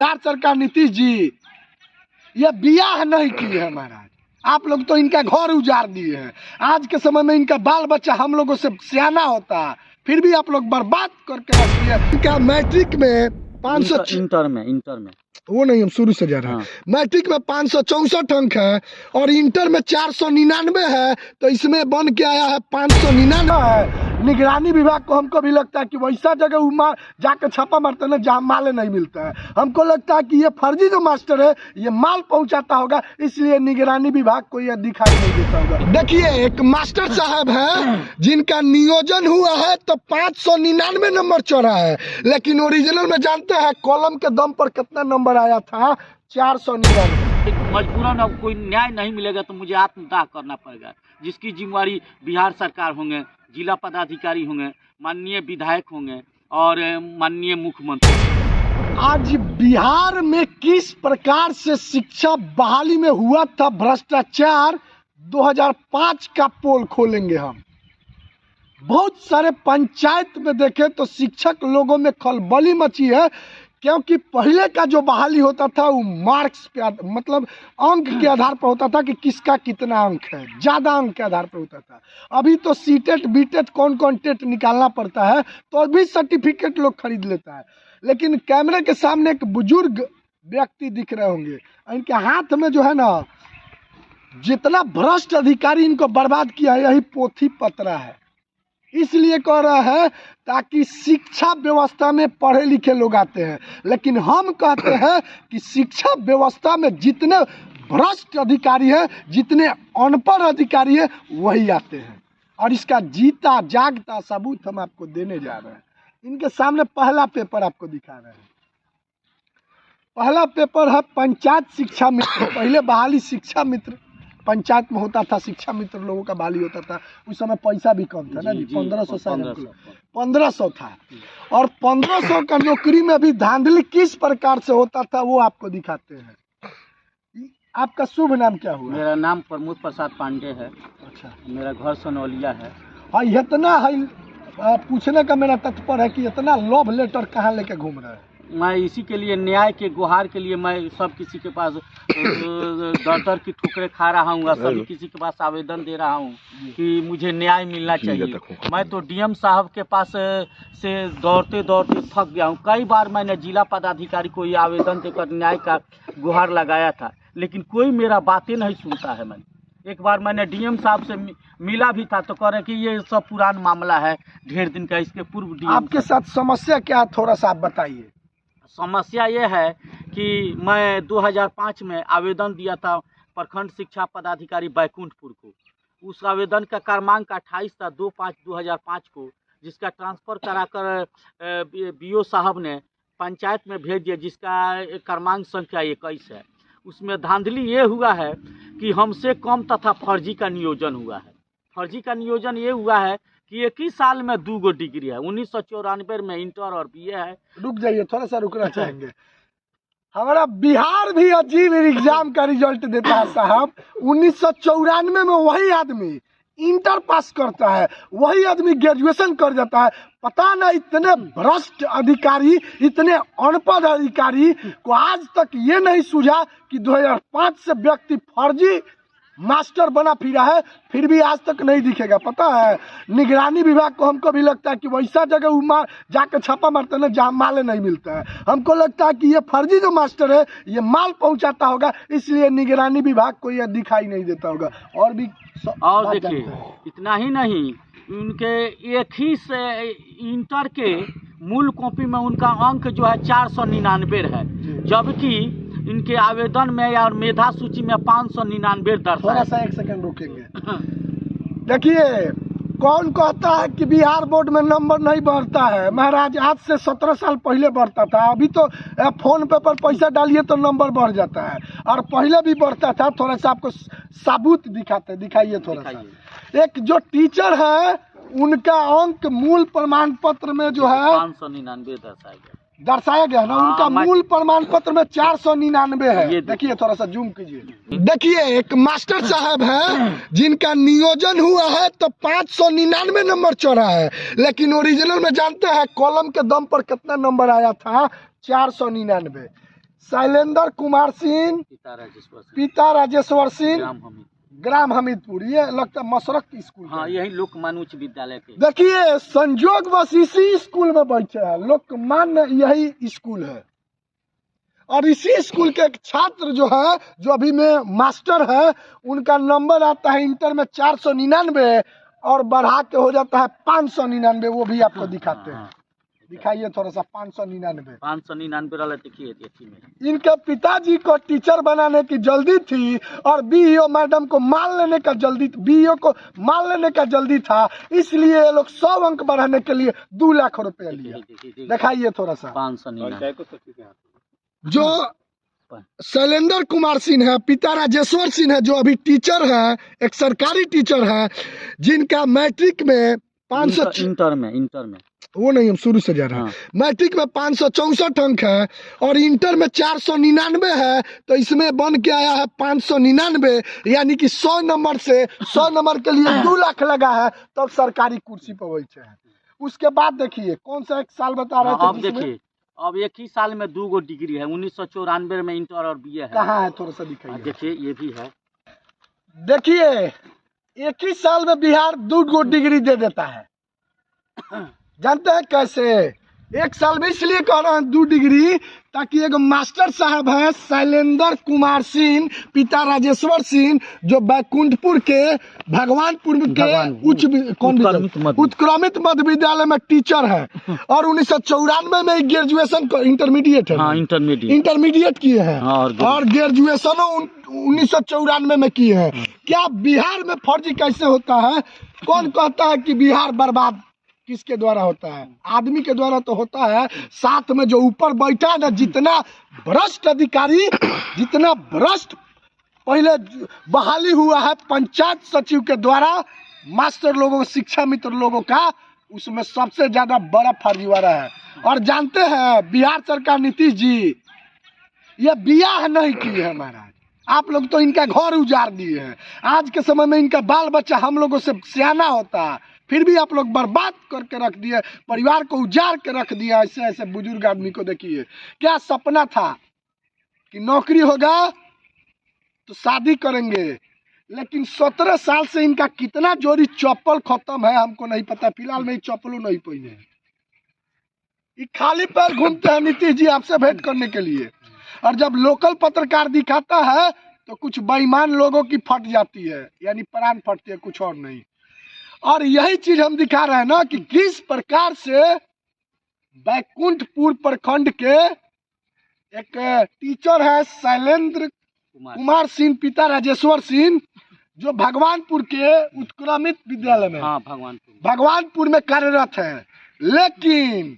बिहार सरकार नीतीश जी ये बियाह नहीं किए हैं महाराज। आप लोग तो इनका घर उजाड़ दिए हैं। आज के समय में इनका बाल बच्चा हम लोगों से सियाना होता है, फिर भी आप लोग बर्बाद करके रख दिए। इनका मैट्रिक में 500 इंटर में वो नहीं, हम शुरू से जा रहे हैं। मैट्रिक में 564 अंक है और इंटर में 499 है, तो इसमें बन के आया है 599 है। निगरानी विभाग को हमको भी लगता है कि वैसा जगह उमा जाके छापा मारते हैं ना जहाँ माल नहीं मिलता है। हमको लगता है कि ये फर्जी जो मास्टर है ये माल पहुंचाता होगा, इसलिए निगरानी विभाग को यह दिखाई नहीं देता होगा। देखिए एक मास्टर साहब है जिनका नियोजन हुआ है तो 599 नंबर चढ़ा है, लेकिन ओरिजिनल में जानते हैं कॉलम के दम पर कितना नंबर आया था? 499। मजबूरन अब कोई न्याय नहीं मिलेगा तो मुझे आत्मदाह करना पड़ेगा, जिसकी जिम्मेवारी बिहार सरकार होंगे, जिला पदाधिकारी होंगे, माननीय विधायक होंगे और माननीय मुख्यमंत्री। आज बिहार में किस प्रकार से शिक्षा बहाली में हुआ था भ्रष्टाचार, 2005 का पोल खोलेंगे हम। बहुत सारे पंचायत में देखे तो शिक्षक लोगों में खलबली मची है, क्योंकि पहले का जो बहाली होता था वो मार्क्स पे मतलब अंक के आधार पर होता था कि किसका कितना अंक है, ज़्यादा अंक के आधार पर होता था। अभी तो सीटेट बीटेट कौन टेट निकालना पड़ता है तो भी सर्टिफिकेट लोग खरीद लेता है। लेकिन कैमरे के सामने एक बुजुर्ग व्यक्ति दिख रहे होंगे, इनके हाथ में जो है ना, जितना भ्रष्ट अधिकारी इनको बर्बाद किया है यही पोथी पत्रा है। इसलिए कह रहा है ताकि शिक्षा व्यवस्था में पढ़े लिखे लोग आते हैं, लेकिन हम कहते हैं कि शिक्षा व्यवस्था में जितने भ्रष्ट अधिकारी है, जितने अनपढ़ अधिकारी है, वही आते हैं। और इसका जीता जागता सबूत हम आपको देने जा रहे हैं। इनके सामने पहला पेपर आपको दिखा रहे हैं। पहला पेपर है पंचायत शिक्षा मित्र। पहले बहाली शिक्षा मित्र पंचायत में होता था, शिक्षा मित्र लोगों का बहाली होता था। उस समय पैसा भी कम था ना जी, 1500 था। और 1500 का नौकरी में भी धांधली किस प्रकार से होता था वो आपको दिखाते हैं। आपका शुभ नाम क्या हुआ? मेरा नाम प्रमोद प्रसाद पांडे है। अच्छा, मेरा घर सोनौलिया है। हाँ, इतना है पूछने का मेरा तात्पर्य है कि इतना लव लेटर कहाँ लेके घूम रहे हैं? मैं इसी के लिए, न्याय के गुहार के लिए मैं सब किसी के पास दर की ठोकरें खा रहा हूँ, सभी किसी के पास आवेदन दे रहा हूँ कि मुझे न्याय मिलना चाहिए। मैं तो डीएम साहब के पास से दौड़ते दौड़ते थक गया हूँ। कई बार मैंने जिला पदाधिकारी को ये आवेदन देकर न्याय का गुहार लगाया था, लेकिन कोई मेरा बातें नहीं सुनता है। एक बार मैंने डीएम साहब से मिला भी था तो कह रहे कि ये सब पुराना मामला है, ढेर दिन का। इसके पूर्व डीएम आपके साथ समस्या क्या, थोड़ा सा आप बताइए। समस्या ये है कि मैं 2005 में आवेदन दिया था प्रखंड शिक्षा पदाधिकारी बैकुंठपुर को। उस आवेदन का क्रमांक 28 था 2/5/2005 को, जिसका ट्रांसफ़र कराकर बीओ साहब ने पंचायत में भेज दिया, जिसका क्रमांक संख्या 21 है। उसमें धांधली ये हुआ है कि हमसे कम तथा फर्जी का नियोजन हुआ है। फर्जी का नियोजन ये हुआ है कि एक ही साल में 2 डिग्री है। 1994 में इंटर और बीए है। रुक जाइए, थोड़ा सा रुकना चाहेंगे। हमारा बिहार भी अजीब एग्जाम का रिजल्ट देता है साहब। 1994 में वही आदमी इंटर पास करता है, वही आदमी ग्रेजुएशन कर जाता है। पता ना इतने भ्रष्ट अधिकारी, इतने अनपढ़ अधिकारी को आज तक ये नहीं सूझा कि 2005 से व्यक्ति फर्जी मास्टर बना फिरा है, फिर भी आज तक नहीं दिखेगा। पता है निगरानी विभाग को हमको भी लगता है कि वैसा जगह उमा जाके छापा मारते हैं ना जहाँ माल नहीं मिलता है। हमको लगता है कि ये फर्जी जो मास्टर है ये माल पहुंचाता होगा, इसलिए निगरानी विभाग को यह दिखाई नहीं देता होगा। और भी और देखिए, इतना ही नहीं, उनके एक ही से इंटर के मूल कॉपी में उनका अंक जो है 499 है, जबकि इनके आवेदन में या मेधा सूची में 599 दर्ज। थोड़ा सा एक सेकंड रुकेंगे। देखिए, कौन कहता है कि बिहार बोर्ड में नंबर नहीं बढ़ता है? महाराज आज से 17 साल पहले बढ़ता था। अभी तो फोन पे पर पैसा डालिए तो नंबर बढ़ जाता है, और पहले भी बढ़ता था। थोड़ा सा आपको सबूत दिखाइए थोड़ा सा। एक जो टीचर है उनका अंक मूल प्रमाण पत्र में जो है 599 दर्शाया गया ना, उनका मूल प्रमाण पत्र में 499 है। देखिए, थोड़ा सा जूम कीजिए। देखिए, एक मास्टर साहब है जिनका नियोजन हुआ है तो 599 नंबर चढ़ा है, लेकिन ओरिजिनल में जानते हैं कॉलम के दम पर कितना नंबर आया था? 499। शैलेंद्र कुमार सिंह, पिता राजेश्वर सिंह, ग्राम हमीदपुर। ये लगता है मशरक स्कूल। हाँ, यही लोकमान्य उच्च विद्यालय के। देखिए संजोग बस इसी स्कूल में बैठे हैं, लोकमान्य यही स्कूल है। और इसी स्कूल के एक छात्र जो है, जो अभी में मास्टर है, उनका नंबर आता है इंटर में 499 और बढ़ा के हो जाता है 599। वो भी आपको दिखाते हैं। दिखाइए थोड़ा सा। 599 वाला देखिए। इनके पिताजी को टीचर बनाने की जल्दी थी और बीईओ मैडम को मान लेने का बीईओ को मान लेने का जल्दी था, इसलिए ये लोग 100 अंक बढ़ाने के लिए 2 लाख रुपए लिए। दिखाइए थोड़ा सा। 599 जो शैलेंद्र कुमार सिंह है, पिता राजेश्वर सिंह है, जो अभी टीचर है, एक सरकारी टीचर है, जिनका मैट्रिक में 500 इंटर में वो नहीं, हम शुरू से जा रहे हैं। मैट्रिक में 564 अंक है और इंटर में 499 है, तो इसमें बन के आया है 599, यानी कि 100 नंबर से 100 नंबर के लिए 2 लाख लगा है, तब तो सरकारी कुर्सी पर बैठे हैं। उसके बाद देखिए कौन सा एक साल बता रहे थे। अब देखिए, अब एक ही साल में 2 डिग्री है। 1994 में इंटर और बीए है। कहाँ है, थोड़ा सा दिखाइए। देखिए ये भी है। देखिए एक ही साल में बिहार 2 डिग्री दे देता है। जानते हैं कैसे? एक साल में इसलिए कह रहे हैं 2 डिग्री, ताकि एक मास्टर साहब है शैलेंद्र कुमार सिंह, पिता राजेश्वर सिंह, जो बैकुंठपुर के भगवानपुर के उत्क्रमित मध्य विद्यालय में टीचर है और 1994 में ग्रेजुएशन इंटरमीडिएट है। इंटरमीडिएट किए हैं और ग्रेजुएशन 1994 में किए हैं। क्या बिहार में फर्जी कैसे होता है? कौन कहता है कि बिहार बर्बाद किसके द्वारा होता है? आदमी के द्वारा तो होता है, साथ में जो ऊपर बैठा है ना, जितना भ्रष्ट अधिकारी, जितना भ्रष्ट पहले बहाली हुआ है पंचायत सचिव के द्वारा मास्टर लोगों, शिक्षा मित्र लोगों का, उसमें सबसे ज्यादा बड़ा फर्जीवाड़ा है। और जानते हैं बिहार सरकार नीतीश जी ये बियाह नहीं की है महाराज, आप लोग तो इनका घर उजाड़ दिए हैं। आज के समय में इनका बाल बच्चा हम लोगों से सियाना होता, फिर भी आप लोग बर्बाद करके रख दिए, परिवार को उजाड़ के रख दिया। ऐसे ऐसे बुजुर्ग आदमी को देखिए, क्या सपना था कि नौकरी होगा तो शादी करेंगे, लेकिन 17 साल से इनका कितना जोड़ी चप्पल खत्म है हमको नहीं पता। फिलहाल में चप्पलों नहीं पहने हैं, ये खाली पैर घूमते हैं नीतीश जी आपसे भेंट करने के लिए। और जब लोकल पत्रकार दिखाता है तो कुछ बेईमान लोगों की फट जाती है, यानी प्राण फटती है, कुछ और नहीं। और यही चीज हम दिखा रहे हैं ना कि किस प्रकार से बैकुंठपुर प्रखंड के एक टीचर है शैलेंद्र कुमार सिंह, पिता राजेश्वर सिंह, जो भगवानपुर के उत्क्रमित विद्यालय में भगवानपुर में कार्यरत है, लेकिन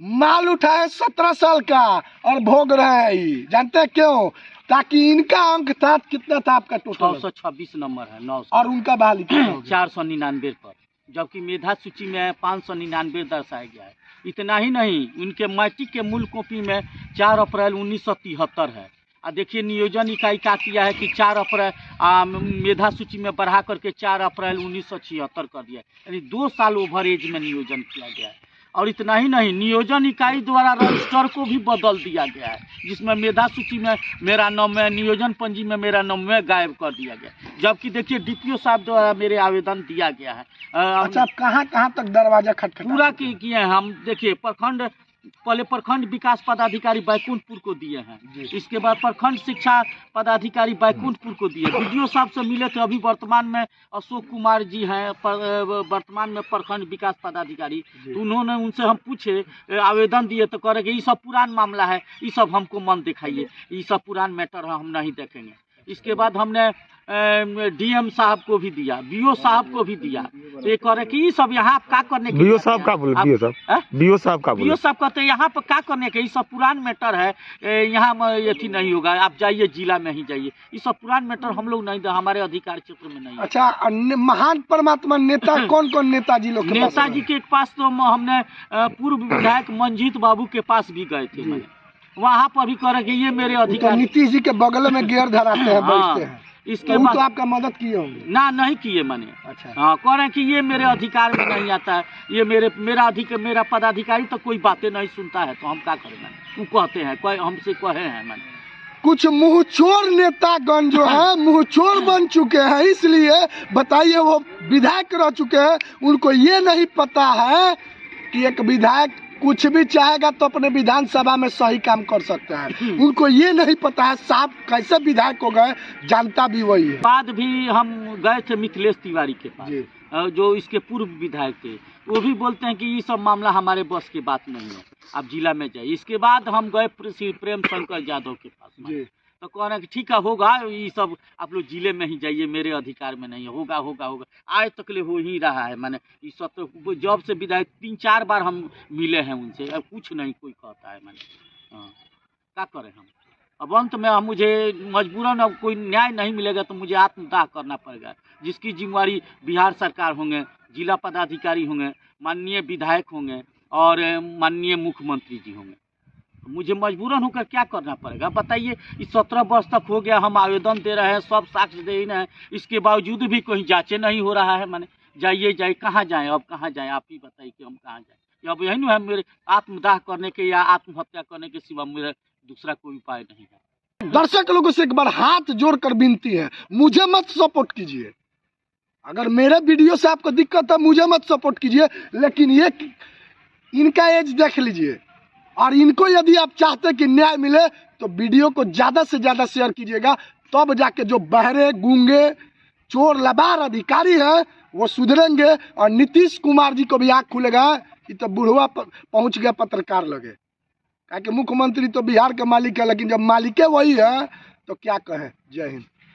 माल उठाए 17 साल का और भोग रहे हैं। जानते हैं क्यों? ताकि इनका अंक था, कितना था आपका टोटल? 926 नंबर है। 900 और उनका बहाली 499 पर, जबकि मेधा सूची में 599 दर्शाया गया है। इतना ही नहीं, उनके मैट्रिक के मूल कॉपी में 4 अप्रैल 1973 है। देखिए नियोजन इकाई क्या किया है कि 4 अप्रैल मेधा सूची में बढ़ा करके 4 अप्रैल 1976 कर दिया, यानी 2 साल ओवर एज में नियोजन किया गया है। और इतना ही नहीं, नियोजन इकाई द्वारा रजिस्टर को भी बदल दिया गया है, जिसमें मेधा सूची में मेरा नाम है, नियोजन पंजी में मेरा नाम है, गायब कर दिया गया। जबकि देखिए डीपीओ साहब द्वारा मेरे आवेदन दिया गया है। अच्छा, कहाँ तक दरवाजा खटखटा पूरा किए हैं हम? देखिए पहले प्रखंड विकास पदाधिकारी बैकुंठपुर को दिए हैं, इसके बाद प्रखंड शिक्षा पदाधिकारी बैकुंठपुर को दिए। वीडियो साहब से मिले थे, अभी वर्तमान में अशोक कुमार जी हैं, वर्तमान में प्रखंड विकास पदाधिकारी। तो उन्होंने उनसे हम पूछे, आवेदन दिए, तो कह रहे कि ये सब पुरान मामला है, ये सब हमको मन दिखाइए, ये सब पुरान मैटर है, हम नहीं देखेंगे। इसके बाद हमने डीएम साहब को भी दिया, बीओ साहब को भी दिया। तो ये कह रहे कि ये सब यहाँ क्या करने के? बीओ साहब का बोले, बीओ साहब कहते हैं यहाँ पर क्या करने के? ये सब पुरान मैटर है, यहाँ ये नहीं होगा, आप जाइए जिला में ही जाइए, ये सब पुरान मैटर हम लोग नहीं, हमारे अधिकार क्षेत्र में नहीं। अच्छा, महान परमात्मा नेता कौन कौन नेताजी लोग? नेताजी के पास तो हमने पूर्व विधायक मंजीत बाबू के पास भी गए थे, वहाँ पर भी कह रहे कि ये मेरे अधिकार। नीतीश जी के बगल में गियर धराते हैं, बैठते हैं। इसके तो बाद आपका मदद किए होंगे ना नहीं किए मैंने। अच्छा हाँ, कह रहे हैं कि ये मेरे अधिकार में नहीं आता है, ये मेरा पदाधिकारी तो कोई बातें नहीं सुनता है, तो हम क्या करें मैंने। वो कहते हैं कोई हमसे कहे हैं मैंने। कुछ मुंहचोर नेतागण जो है मुंहचोर बन चुके हैं, इसलिए बताइए वो विधायक रह चुके हैं, उनको ये नहीं पता है कि एक विधायक कुछ भी चाहेगा तो अपने विधानसभा में सही काम कर सकता है। उनको ये नहीं पता है साहब कैसे विधायक हो गए, जानता भी वही है। बाद भी हम गए थे मिथिलेश तिवारी के पास, जी। जो इसके पूर्व विधायक थे, वो भी बोलते हैं कि ये सब मामला हमारे बस की बात नहीं है, आप जिला में जाइए। इसके बाद हम गए श्री प्रेम शंकर यादव के पास में, तो कह रहे हैं कि ठीक है होगा, ये सब आप लोग जिले में ही जाइए, मेरे अधिकार में नहीं है, होगा होगा होगा। आज तक ले हो ही रहा है। मैंने ये सब तो जब से विधायक 3-4 बार हम मिले हैं उनसे, अब कुछ नहीं कोई कहता है मैंने। हाँ, क्या करें हम। अब अंत में मुझे मजबूरन अब कोई न्याय नहीं मिलेगा तो मुझे आत्मदाह करना पड़ेगा, जिसकी जिम्मेवारी बिहार सरकार होंगे, जिला पदाधिकारी होंगे, माननीय विधायक होंगे और माननीय मुख्यमंत्री जी होंगे। मुझे मजबूरन होकर क्या करना पड़ेगा बताइए। इस 17 वर्ष तक हो गया, हम आवेदन दे रहे हैं, सब साक्ष्य दे रहे हैं, इसके बावजूद भी कहीं जांचें नहीं हो रहा है। मैंने जाइए कहाँ जाएँ, अब कहाँ जाएँ, आप ही बताइए कि हम कहाँ जाएँ। अब यही ना है, मेरे आत्मदाह करने के या आत्महत्या करने के सिवा मेरा दूसरा कोई उपाय नहीं है। दर्शक लोगों से एक बार हाथ जोड़कर विनती है, मुझे मत सपोर्ट कीजिए। अगर मेरे वीडियो से आपको दिक्कत है मुझे मत सपोर्ट कीजिए, लेकिन ये इनका एज देख लीजिए, और इनको यदि आप चाहते कि न्याय मिले तो वीडियो को ज़्यादा से ज़्यादा शेयर कीजिएगा, तब जाके जो बहरे गूंगे चोर लबार अधिकारी हैं वो सुधरेंगे और नीतीश कुमार जी को भी आँख खुलेगा। ये तो बुढ़वा पहुँच गया पत्रकार लगे, क्या कि मुख्यमंत्री तो बिहार के मालिक है, लेकिन जब मालिक वही है तो क्या कहें। जय हिंद।